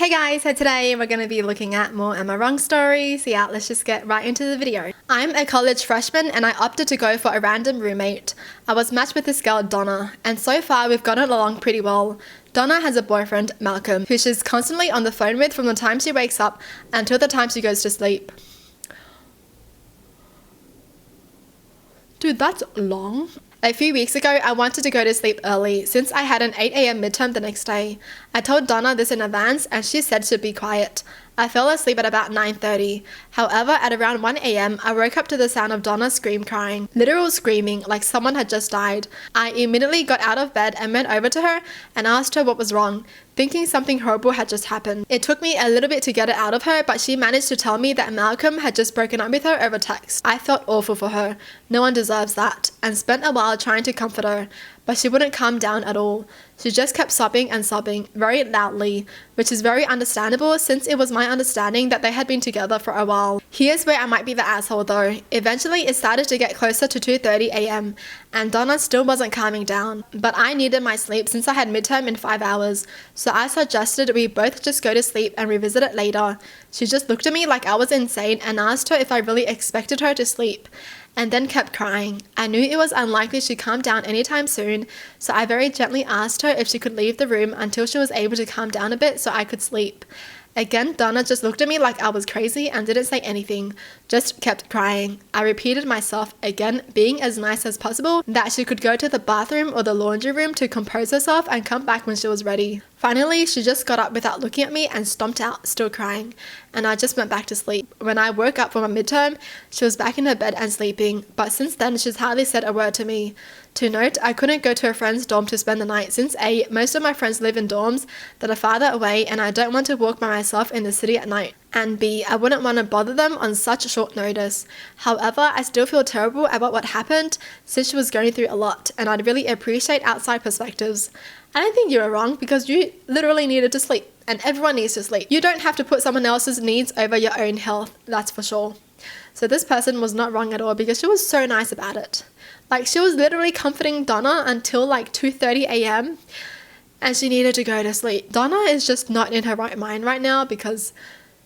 Hey guys, so today we're going to be looking at more Am I Wrong stories. Yeah, let's just get right into the video. I'm a college freshman and I opted to go for a random roommate. I was matched with this girl, Donna, and so far we've gotten along pretty well. Donna has a boyfriend, Malcolm, who she's constantly on the phone with from the time she wakes up until the time she goes to sleep. Dude, that's long. A few weeks ago, I wanted to go to sleep early since I had an 8 a.m. midterm the next day. I told Donna this in advance and she said she'd be quiet. I fell asleep at about 9:30. However, at around 1 a.m., I woke up to the sound of Donna crying. Literal screaming, like someone had just died. I immediately got out of bed and went over to her and asked her what was wrong, thinking something horrible had just happened. It took me a little bit to get it out of her, but she managed to tell me that Malcolm had just broken up with her over text. I felt awful for her. No one deserves that, and spent a while trying to comfort her, but she wouldn't calm down at all. She just kept sobbing and sobbing very loudly, which is very understandable since it was my understanding that they had been together for a while. Here's where I might be the asshole though. Eventually it started to get closer to 2:30 a.m. and Donna still wasn't calming down, but I needed my sleep since I had midterm in 5 hours, so I suggested we both just go to sleep and revisit it later. She just looked at me like I was insane and asked her if I really expected her to sleep, and then kept crying. I knew it was unlikely she'd calm down anytime soon, so I very gently asked her if she could leave the room until she was able to calm down a bit so I could sleep. Again, Donna just looked at me like I was crazy and didn't say anything, just kept crying. I repeated myself again, being as nice as possible, that she could go to the bathroom or the laundry room to compose herself and come back when she was ready. Finally, she just got up without looking at me and stomped out, still crying, and I just went back to sleep. When I woke up from my midterm, she was back in her bed and sleeping, but since then she's hardly said a word to me. To note, I couldn't go to a friend's dorm to spend the night since A, most of my friends live in dorms that are farther away and I don't want to walk by myself in the city at night, and B, I wouldn't want to bother them on such short notice. However, I still feel terrible about what happened since she was going through a lot, and I'd really appreciate outside perspectives. I don't think you were wrong because you literally needed to sleep, and everyone needs to sleep. You don't have to put someone else's needs over your own health, that's for sure. So this person was not wrong at all because she was so nice about it. Like, she was literally comforting Donna until like 2:30 a.m. and she needed to go to sleep. Donna is just not in her right mind right now because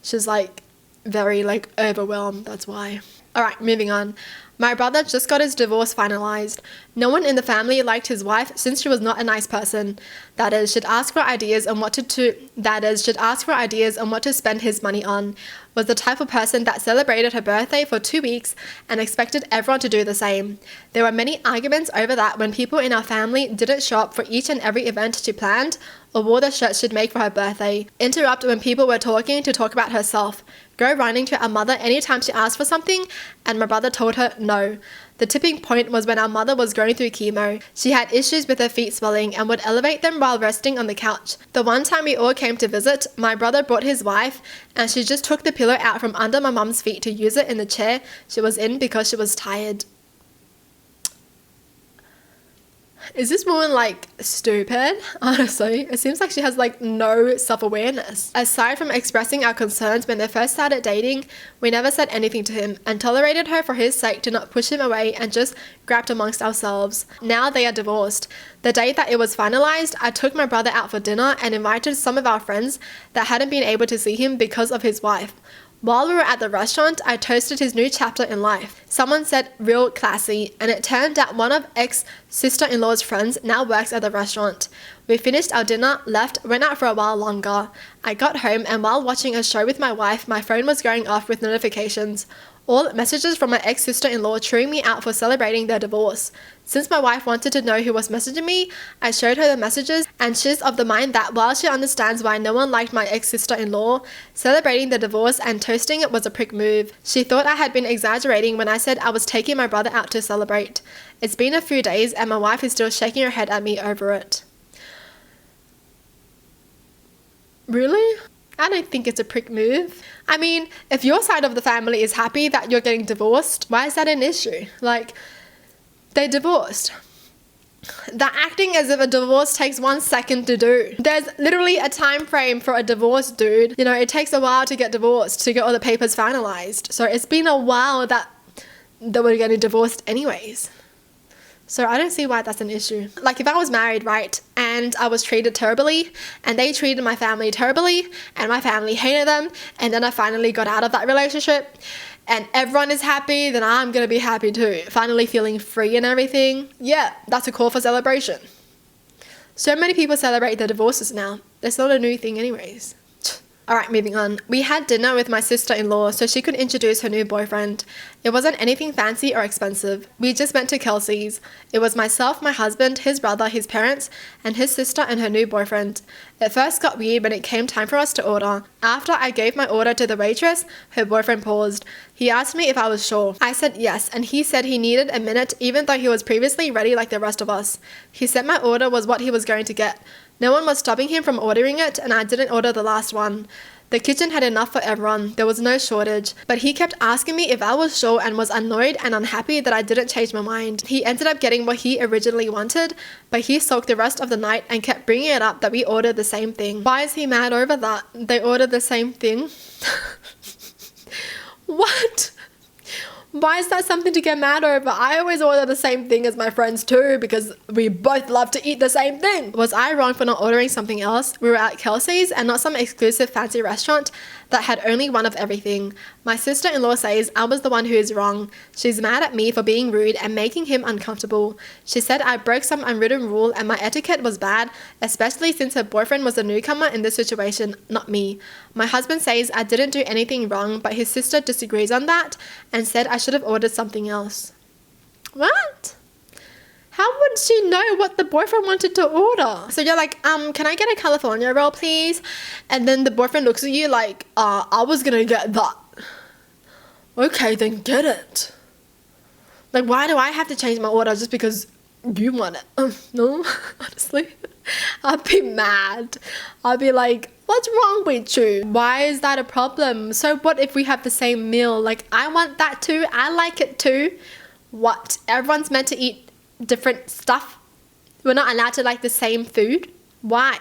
she's like very like overwhelmed, that's why. Alright, moving on. My brother just got his divorce finalized. No one in the family liked his wife since she was not a nice person. That is, should ask for ideas on what to spend his money on. Was the type of person that celebrated her birthday for 2 weeks and expected everyone to do the same. There were many arguments over that when people in our family didn't show up for each and every event she planned or wore the shirt she'd make for her birthday. Interrupt when people were talking to talk about herself. Go running to our mother anytime she asked for something, and my brother told her no. The tipping point was when our mother was going through chemo. She had issues with her feet swelling and would elevate them while resting on the couch. The one time we all came to visit, my brother brought his wife and she just took the pillow out from under my mum's feet to use it in the chair she was in because she was tired. Is this woman like stupid? Honestly, it seems like she has like no self-awareness. Aside from expressing our concerns when they first started dating, we never said anything to him and tolerated her for his sake to not push him away and just grabbed amongst ourselves. Now they are divorced. The day that it was finalized, I took my brother out for dinner and invited some of our friends that hadn't been able to see him because of his wife. While we were at the restaurant, I toasted his new chapter in life. Someone said real classy, and it turned out one of ex-sister-in-law's friends now works at the restaurant. We finished our dinner, left, went out for a while longer. I got home and while watching a show with my wife, my phone was going off with notifications. All messages from my ex-sister-in-law chewing me out for celebrating their divorce. Since my wife wanted to know who was messaging me, I showed her the messages, and she's of the mind that while she understands why no one liked my ex-sister-in-law, celebrating the divorce and toasting it was a prick move. She thought I had been exaggerating when I said I was taking my brother out to celebrate. It's been a few days and my wife is still shaking her head at me over it. Really? I don't think it's a prick move. I mean, if your side of the family is happy that you're getting divorced, why is that an issue? Like, they divorced. They're acting as if a divorce takes 1 second to do. There's literally a time frame for a divorce, dude. You know, it takes a while to get divorced, to get all the papers finalized. So it's been a while that they were getting divorced anyways. So I don't see why that's an issue. Like if I was married, right, and I was treated terribly and they treated my family terribly and my family hated them, and then I finally got out of that relationship and everyone is happy, then I'm gonna be happy too. Finally feeling free and everything. Yeah, that's a call for celebration. So many people celebrate their divorces now. It's not a new thing anyways. Alright, moving on. We had dinner with my sister-in-law so she could introduce her new boyfriend. It wasn't anything fancy or expensive. We just went to Kelsey's. It was myself, my husband, his brother, his parents, and his sister and her new boyfriend. It first got weird when it came time for us to order. After I gave my order to the waitress, her boyfriend paused. He asked me if I was sure. I said yes, and he said he needed a minute even though he was previously ready like the rest of us. He said my order was what he was going to get. No one was stopping him from ordering it, and I didn't order the last one. The kitchen had enough for everyone, there was no shortage, but he kept asking me if I was sure and was annoyed and unhappy that I didn't change my mind. He ended up getting what he originally wanted, but he sulked the rest of the night and kept bringing it up that we ordered the same thing. Why is he mad over that? They ordered the same thing? What? Why is that something to get mad over? I always order the same thing as my friends too because we both love to eat the same thing. Was I wrong for not ordering something else? We were at Kelsey's and not some exclusive fancy restaurant that had only one of everything. My sister-in-law says I was the one who is wrong. She's mad at me for being rude and making him uncomfortable. She said I broke some unwritten rule and my etiquette was bad, especially since her boyfriend was a newcomer in this situation, not me. My husband says I didn't do anything wrong, but his sister disagrees on that and said I should have ordered something else. What? How would she know what the boyfriend wanted to order? So you're like, can I get a California roll, please? And then the boyfriend looks at you like, I was gonna get that. Okay, then get it. Like, why do I have to change my order just because you want it? No, honestly. I'd be mad. I'd be like, what's wrong with you? Why is that a problem? So what if we have the same meal? Like, I want that too. I like it too. What? Everyone's meant to eat different stuff. We're not allowed to like the same food. Why?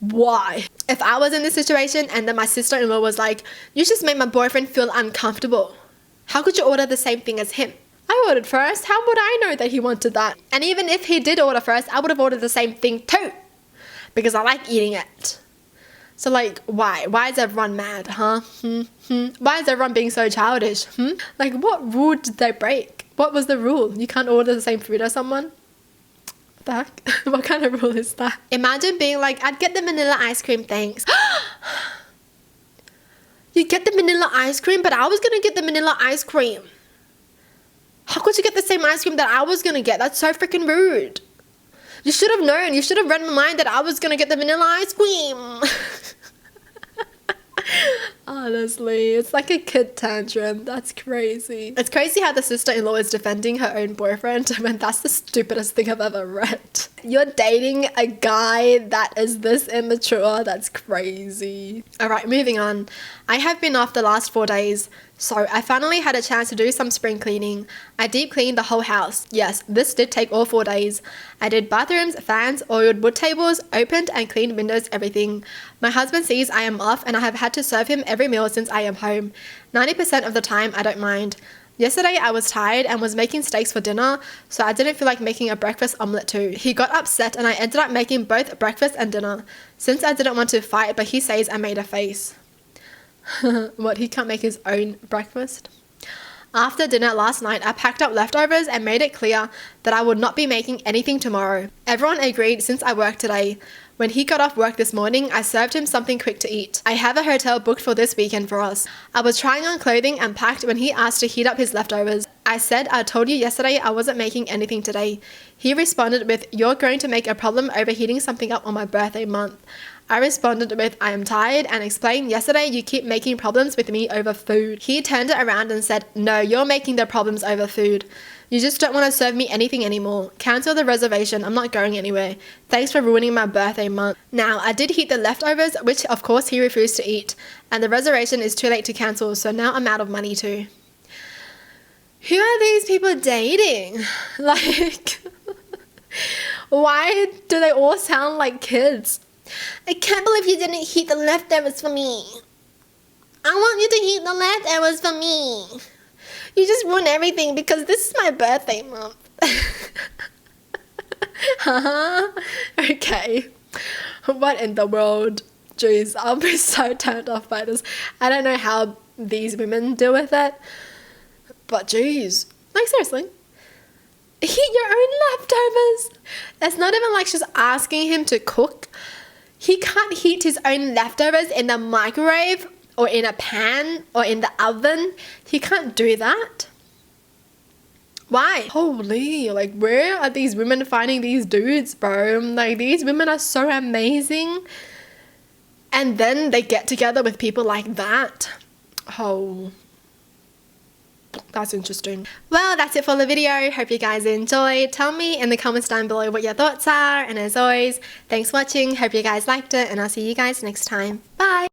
If I was in this situation and then my sister-in-law was like, you just made my boyfriend feel uncomfortable. How could you order the same thing as him? I ordered first. How would I know that he wanted that? And even if he did order first, I would have ordered the same thing too because I like eating it. So like, why? Why is everyone mad, huh? Why is everyone being so childish? Like, what rule did they break? What was the rule? You can't order the same food as someone? What the heck? What kind of rule is that? Imagine being like, I'd get the vanilla ice cream, thanks. You get the vanilla ice cream, but I was gonna get the vanilla ice cream. How could you get the same ice cream that I was gonna get? That's so freaking rude. You should have known. You should have read my mind that I was gonna get the vanilla ice cream. Honestly, it's like a kid tantrum. That's crazy. It's crazy how the sister-in-law is defending her own boyfriend when that's the stupidest thing I've ever read. You're dating a guy that is this immature. That's crazy. Alright, moving on. I have been off the last 4 days, so I finally had a chance to do some spring cleaning. I deep cleaned the whole house. Yes, this did take all 4 days. I did bathrooms, fans, oiled wood tables, opened and cleaned windows, everything. My husband sees I am off and I have had to serve him every meal since I am home. 90% of the time, I don't mind. Yesterday, I was tired and was making steaks for dinner, so I didn't feel like making a breakfast omelette too. He got upset and I ended up making both breakfast and dinner. Since I didn't want to fight, but he says I made a face. What, he can't make his own breakfast? After dinner last night, I packed up leftovers and made it clear that I would not be making anything tomorrow. Everyone agreed since I worked today. When he got off work this morning, I served him something quick to eat. I have a hotel booked for this weekend for us. I was trying on clothing and packed when he asked to heat up his leftovers. I said I told you yesterday I wasn't making anything today. He responded with, you're going to make a problem over heating something up on my birthday month. I responded with, I am tired, and explained yesterday you keep making problems with me over food. He turned it around and said, no, you're making the problems over food. You just don't want to serve me anything anymore. Cancel the reservation, I'm not going anywhere. Thanks for ruining my birthday month. Now, I did heat the leftovers, which of course he refused to eat, and the reservation is too late to cancel, so now I'm out of money too. Who are these people dating? Like, why do they all sound like kids? I can't believe you didn't heat the leftovers for me. I want you to heat the leftovers for me. You just ruin everything because this is my birthday month. Okay. What in the world? Jeez, I'll be so turned off by this. I don't know how these women deal with it. But jeez. Like, seriously. Heat your own leftovers. It's not even like she's asking him to cook. He can't heat his own leftovers in the microwave or in a pan or in the oven. He can't do that. Why? Holy, like, where are these women finding these dudes, bro? Like, these women are so amazing. And then they get together with people like that. Oh, that's interesting. Well, that's it for the video. Hope you guys enjoyed. Tell me in the comments down below what your thoughts are. And as always, thanks for watching. Hope you guys liked it. And I'll see you guys next time. Bye.